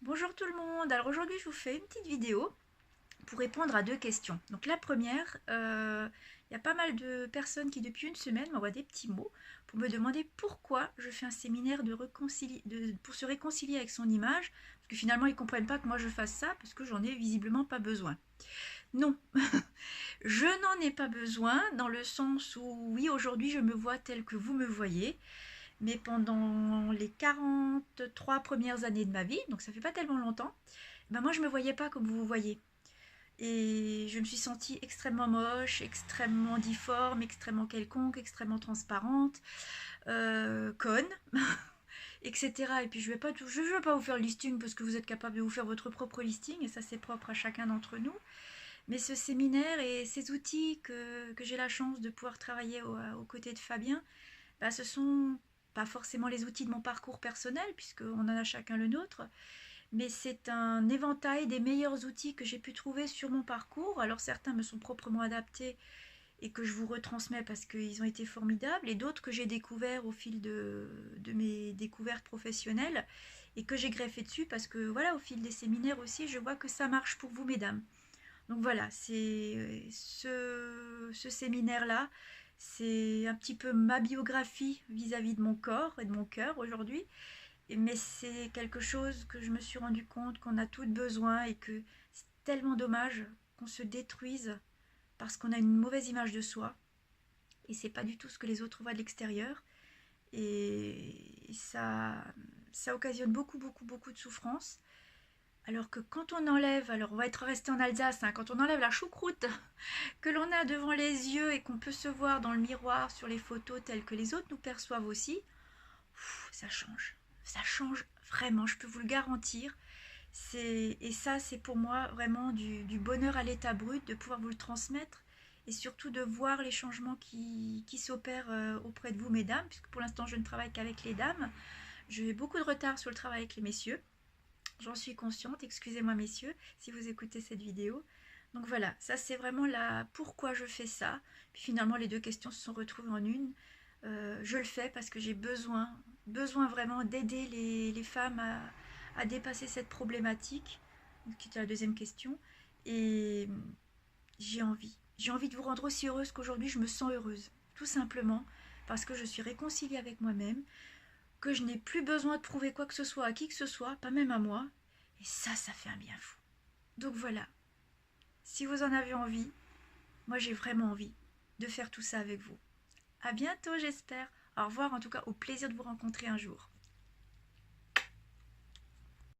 Bonjour tout le monde, alors aujourd'hui je vous fais une petite vidéo pour répondre à deux questions. Donc la première, il y a pas mal de personnes qui depuis une semaine m'envoient des petits mots pour me demander pourquoi je fais un séminaire pour se réconcilier avec son image, parce que finalement ils ne comprennent pas que moi je fasse ça, parce que j'en ai visiblement pas besoin. Non, je n'en ai pas besoin dans le sens où oui aujourd'hui je me vois telle que vous me voyez, mais pendant les 43 premières années de ma vie, donc ça fait pas tellement longtemps, ben moi je me voyais pas comme vous vous voyez. Et je me suis sentie extrêmement moche, extrêmement difforme, extrêmement quelconque, extrêmement transparente, conne, etc. Et puis je vais pas vous faire le listing parce que vous êtes capable de vous faire votre propre listing et ça c'est propre à chacun d'entre nous. Mais ce séminaire et ces outils que j'ai la chance de pouvoir travailler aux côtés de Fabien, bah, ce sont pas forcément les outils de mon parcours personnel, puisqu'on en a chacun le nôtre, mais c'est un éventail des meilleurs outils que j'ai pu trouver sur mon parcours. Alors certains me sont proprement adaptés et que je vous retransmets parce qu'ils ont été formidables, et d'autres que j'ai découverts au fil de mes découvertes professionnelles et que j'ai greffé dessus parce que voilà, au fil des séminaires aussi, je vois que ça marche pour vous, mesdames. Donc voilà, c'est ce séminaire-là, c'est un petit peu ma biographie vis-à-vis de mon corps et de mon cœur aujourd'hui. Mais c'est quelque chose que je me suis rendu compte qu'on a toutes besoin et que c'est tellement dommage qu'on se détruise parce qu'on a une mauvaise image de soi. Et c'est pas du tout ce que les autres voient de l'extérieur. Et ça occasionne beaucoup de souffrance. Alors que quand on enlève, alors on va être resté en Alsace, hein, quand on enlève la choucroute que l'on a devant les yeux et qu'on peut se voir dans le miroir sur les photos telles que les autres nous perçoivent aussi, ça change. Ça change vraiment, je peux vous le garantir. Et ça, c'est pour moi vraiment du bonheur à l'état brut de pouvoir vous le transmettre et surtout de voir les changements qui s'opèrent auprès de vous, mesdames, puisque pour l'instant, je ne travaille qu'avec les dames. J'ai beaucoup de retard sur le travail avec les messieurs. J'en suis consciente, excusez-moi messieurs si vous écoutez cette vidéo. Donc voilà, ça c'est vraiment la pourquoi je fais ça. Puis finalement les deux questions se sont retrouvées en une. Je le fais parce que j'ai besoin vraiment d'aider les femmes à dépasser cette problématique, qui était la deuxième question. Et j'ai envie de vous rendre aussi heureuse qu'aujourd'hui je me sens heureuse. Tout simplement parce que je suis réconciliée avec moi-même, que je n'ai plus besoin de prouver quoi que ce soit à qui que ce soit, pas même à moi. Et ça fait un bien fou. Donc voilà, si vous en avez envie, moi j'ai vraiment envie de faire tout ça avec vous. À bientôt j'espère. Au revoir, en tout cas au plaisir de vous rencontrer un jour.